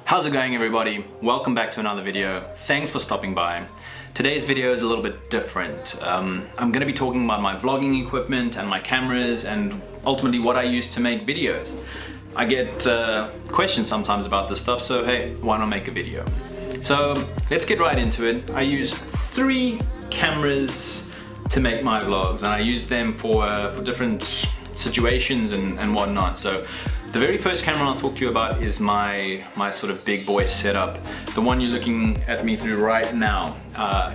How's it going, everybody? Welcome back to another video. Thanks for stopping by. Today's video is a little bit different. I'm going to be talking about my vlogging equipment and my cameras and ultimately what I use to make videos. I get questions sometimes about this stuff, so hey, why not make a video? So let's get right into it. I use 3 cameras to make my vlogs, and I use them for different situations and whatnot. So the very first camera I'll talk to you about is my sort of big boy setup. The one you're looking at me through right now.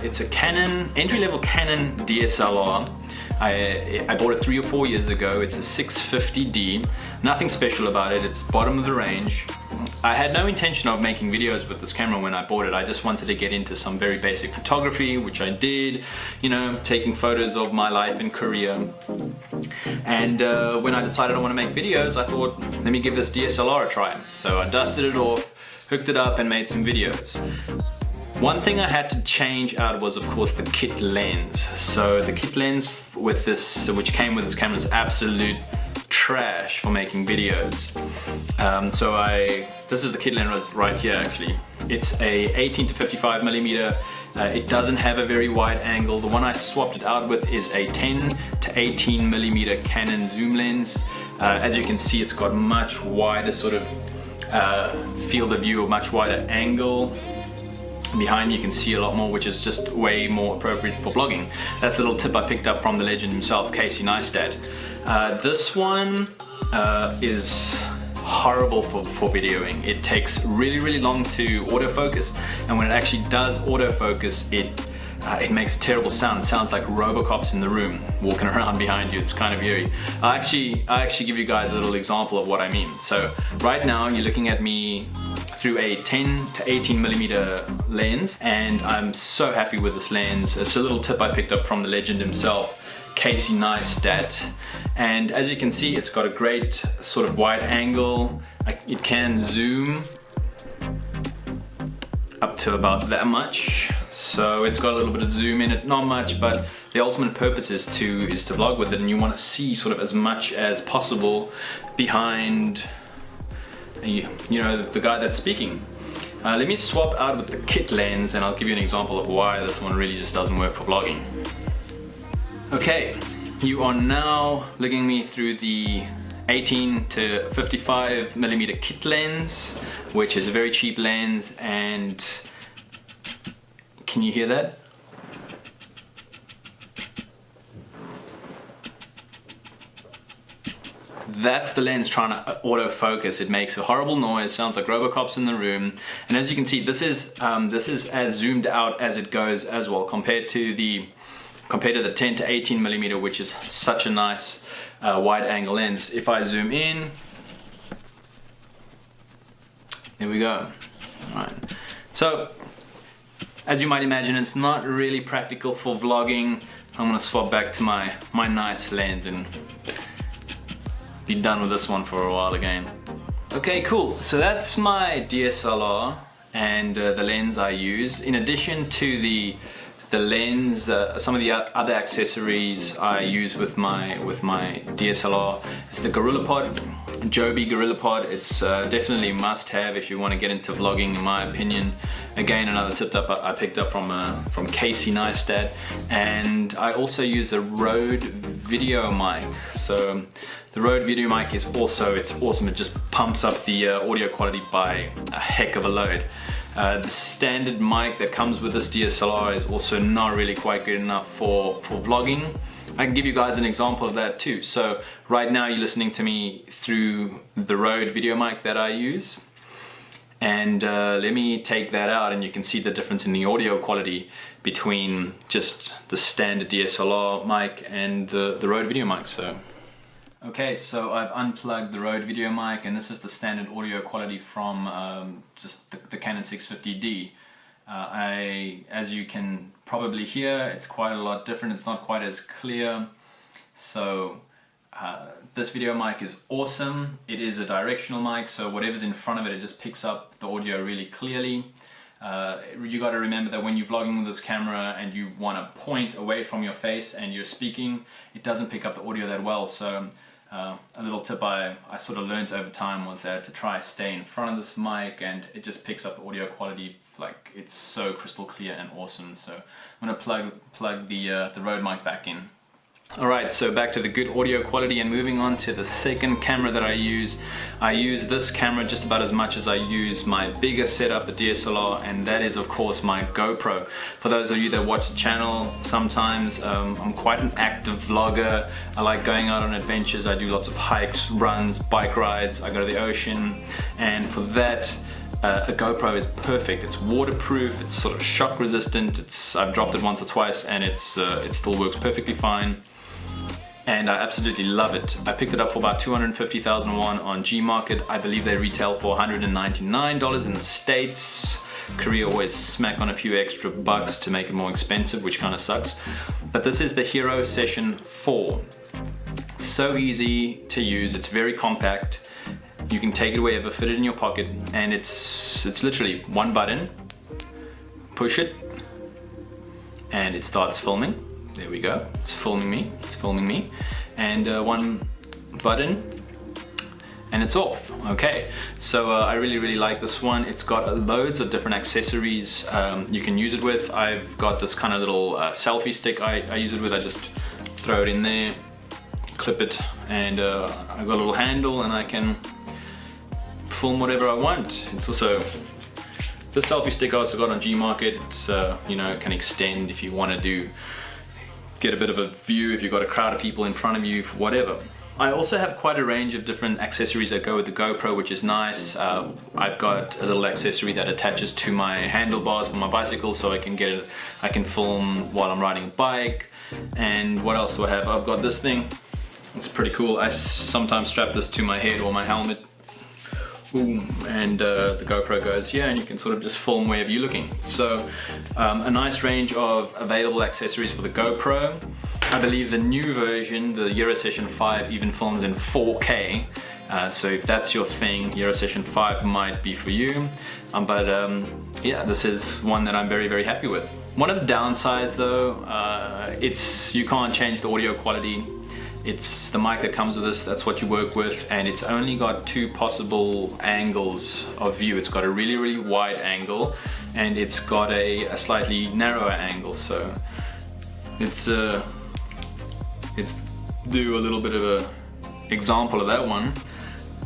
It's a Canon, entry-level Canon DSLR. I bought it 3 or 4 years ago. It's a 650D. Nothing special about it. It's bottom of the range. I had no intention of making videos with this camera when I bought it. I just wanted to get into some very basic photography, which I did, you know, taking photos of my life in Korea. And when I decided I want to make videos, I thought, let me give this DSLR a try. So I dusted it off, hooked it up, and made some videos. One thing I had to change out was, of course, the kit lens. So the kit lens with this, which came with this camera, is absolute trash for making videos. This is the kit lens right here actually. It's a 18 to 55 millimeter. It doesn't have a very wide angle. The one I swapped it out with is a 10 to 18 millimeter Canon zoom lens. As you can see, it's got much wider sort of field of view, a much wider angle. Behind me you can see a lot more, which is just way more appropriate for vlogging. That's a little tip I picked up from the legend himself, Casey Neistat. This one is horrible for videoing. It takes really long to autofocus, and when it actually does autofocus, it makes a terrible sound. It sounds like Robocop's in the room walking around behind you. It's kind of eerie. I'll actually give you guys a little example of what I mean. So right now you're looking at me through a 10 to 18 millimeter lens, and I'm so happy with this lens. It's a little tip I picked up from the legend himself, Casey Neistat. And as you can see, it's got a great sort of wide angle. It can zoom up to about that much. So it's got a little bit of zoom in it, not much, but the ultimate purpose is to vlog with it, and you want to see sort of as much as possible behind you know, the guy that's speaking. Let me swap out with the kit lens, and I'll give you an example of why this one really just doesn't work for vlogging. Okay, you are now looking at me through the 18 to 55 millimeter kit lens, which is a very cheap lens. And can you hear that? That's the lens trying to autofocus. It makes a horrible noise, sounds like Robocop's in the room. And as you can see, this is as zoomed out as it goes as well, compared to the 10 to 18 millimeter, which is such a nice wide angle lens. If I zoom in, there we go. All right. So as you might imagine, it's not really practical for vlogging. I'm gonna swap back to my nice lens and be done with this one for a while again. Okay, cool. So that's my DSLR and the lens I use. In addition to the lens, some of the other accessories I use with my DSLR is the GorillaPod, Joby GorillaPod. It's definitely a must-have if you want to get into vlogging, in my opinion. Again, another tip I picked up from Casey Neistat. And I also use a Rode video mic. So the Rode video mic is it's awesome. It just pumps up the audio quality by a heck of a load. The standard mic that comes with this DSLR is also not really quite good enough for vlogging. I can give you guys an example of that too. So right now you're listening to me through the Rode video mic that I use. And let me take that out, and you can see the difference in the audio quality between just the standard DSLR mic and the Rode video mic. Okay, so I've unplugged the Rode video mic, and this is the standard audio quality from just the Canon 650D. As you can probably hear, it's quite a lot different. It's not quite as clear. So this video mic is awesome. It is a directional mic, so whatever's in front of it, it just picks up the audio really clearly. You got to remember that when you're vlogging with this camera and you want to point away from your face and you're speaking, it doesn't pick up the audio that well. So A little tip I sort of learned over time was that to try stay in front of this mic, and it just picks up audio quality like it's so crystal clear and awesome. So I'm going to plug the Rode mic back in. Alright, so back to the good audio quality, and moving on to the second camera that I use. I use this camera just about as much as I use my bigger setup, the DSLR, and that is of course my GoPro. For those of you that watch the channel, sometimes I'm quite an active vlogger. I like going out on adventures. I do lots of hikes, runs, bike rides. I go to the ocean, and for that a GoPro is perfect. It's waterproof, it's sort of shock resistant. I've dropped it once or twice and it still works perfectly fine. And I absolutely love it. I picked it up for about 250,000 won on Gmarket. I believe they retail for $199 in the States. Korea always smack on a few extra bucks to make it more expensive, which kind of sucks. But this is the Hero Session 4. So easy to use, it's very compact. You can take it wherever, fit it in your pocket, and it's literally one button, push it, and it starts filming. There we go, it's filming me, and one button, and it's off. Okay, so I really like this one. It's got loads of different accessories you can use it with. I've got this kind of little selfie stick I use it with. I just throw it in there, clip it, and I've got a little handle, and I can film whatever I want. It's also the selfie stick I also got on Gmarket. It's you know, it can extend if you want to get a bit of a view if you've got a crowd of people in front of you, whatever. I also have quite a range of different accessories that go with the GoPro, which is nice. I've got a little accessory that attaches to my handlebars for my bicycle, so I can film while I'm riding a bike. And what else do I have? I've got this thing. It's pretty cool. I sometimes strap this to my head or my helmet. Boom, and the GoPro goes here, and you can sort of just film wherever you're looking. So a nice range of available accessories for the GoPro. I believe the new version, the Hero Session 5, even films in 4K. So if that's your thing, Hero Session 5 might be for you. Yeah, this is one that I'm very happy with. One of the downsides though, you can't change the audio quality. It's the mic that comes with this, that's what you work with, and it's only got two possible angles of view. It's got a really wide angle, and it's got a slightly narrower angle. So let's do a little bit of a example of that one.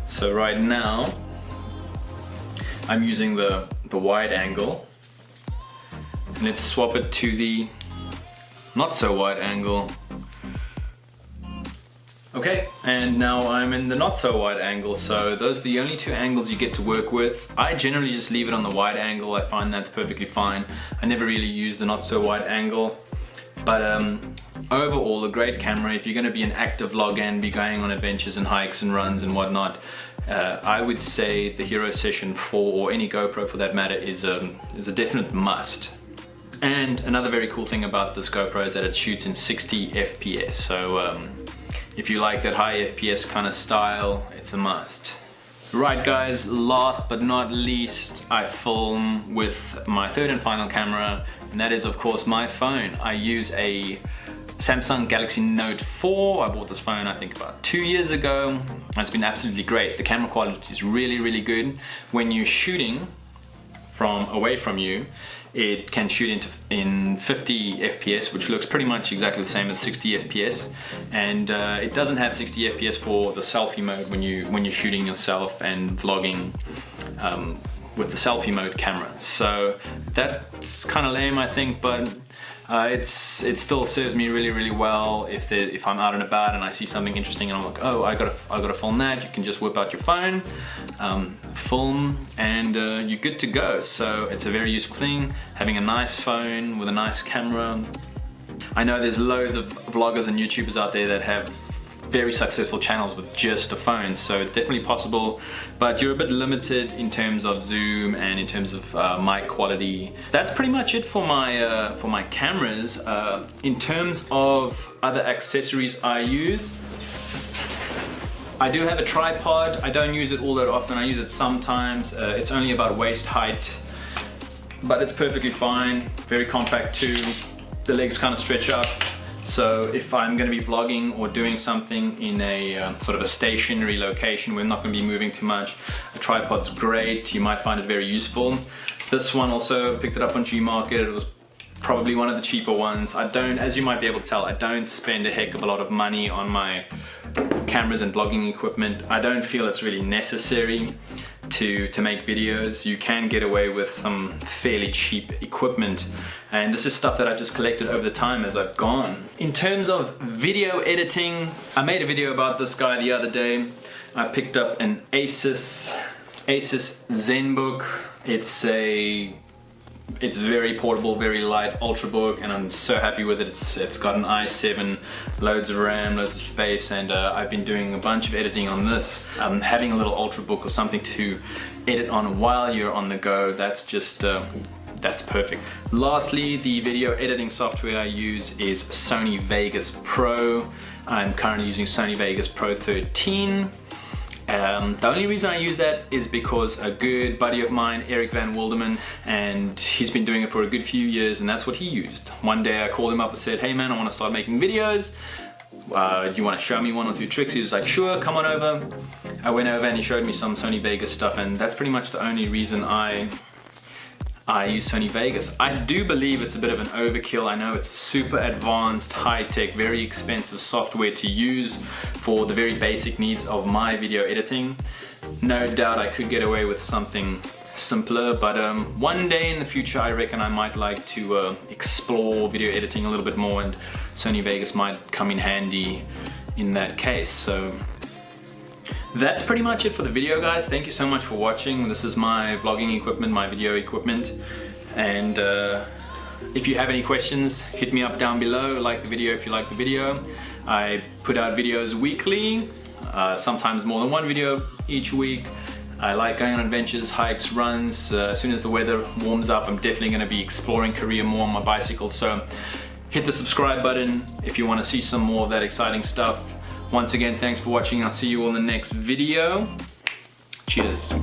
So right now I'm using the wide angle, and let's swap it to the not so wide angle. Okay, and now I'm in the not so wide angle, so those are the only two angles you get to work with. I generally just leave it on the wide angle. I find that's perfectly fine. I never really use the not so wide angle, but overall a great camera. If you're going to be an active vlogger and be going on adventures and hikes and runs and whatnot, I would say the Hero Session 4, or any GoPro for that matter, is a definite must. And another very cool thing about this GoPro is that it shoots in 60 FPS, so if you like that high FPS kind of style, it's a must. Right guys, last but not least, I film with my third and final camera, and that is of course my phone. I use a Samsung Galaxy Note 4. I bought this phone I think about 2 years ago, and it's been absolutely great. The camera quality is really good. When you're shooting from away from you, it can shoot in 50 FPS, which looks pretty much exactly the same as 60 FPS, and it doesn't have 60 FPS for the selfie mode when you're shooting yourself and vlogging with the selfie mode camera. So that's kind of lame, I think, but it still serves me really well if I'm out and about and I see something interesting and I'm like, oh, I gotta film that. You can just whip out your phone, film, and you're good to go. So it's a very useful thing, having a nice phone with a nice camera. I know there's loads of vloggers and YouTubers out there that have very successful channels with just a phone, so it's definitely possible, but you're a bit limited in terms of zoom and in terms of mic quality. That's pretty much it for my cameras. In terms of other accessories I use, I do have a tripod. I don't use it all that often. I use it sometimes. It's only about waist height, but it's perfectly fine. Very compact too. The legs kind of stretch up, So if I'm going to be vlogging or doing something in a sort of a stationary location, we're not going to be moving too much, a tripod's great. You might find it very useful. This one also picked it up on Gmarket. It was probably one of the cheaper ones. I don't, as you might be able to tell, I don't spend a heck of a lot of money on my cameras and vlogging equipment. I don't feel it's really necessary to make videos. You can get away with some fairly cheap equipment, and this is stuff that I've just collected over the time as I've gone. In terms of video editing, I made a video about this guy the other day. I picked up an Asus ZenBook. It's very portable, very light, Ultrabook, and I'm so happy with it. It's got an i7, loads of RAM, loads of space, and I've been doing a bunch of editing on this. Having a little Ultrabook or something to edit on while you're on the go, that's just, that's perfect. Lastly, the video editing software I use is Sony Vegas Pro. I'm currently using Sony Vegas Pro 13. The only reason I use that is because a good buddy of mine, Eric Van Wilderman, and he's been doing it for a good few years, and that's what he used. One day I called him up and said, hey man, I want to start making videos. Do you want to show me one or two tricks? He was like, sure, come on over. I went over and he showed me some Sony Vegas stuff, and that's pretty much the only reason I use Sony Vegas. I do believe it's a bit of an overkill. I know it's super advanced, high-tech, very expensive software to use for the very basic needs of my video editing. No doubt I could get away with something simpler, but one day in the future I reckon I might like to explore video editing a little bit more, and Sony Vegas might come in handy in that case. So that's pretty much it for the video, guys. Thank you so much for watching. This is my vlogging equipment, my video equipment, and if you have any questions, hit me up down below. Like the video if you like the video. I put out videos weekly, sometimes more than one video each week. I like going on adventures, hikes, runs. As soon as the weather warms up, I'm definitely going to be exploring Korea more on my bicycle, so hit the subscribe button if you want to see some more of that exciting stuff. Once again, thanks for watching. I'll see you all in the next video. Cheers.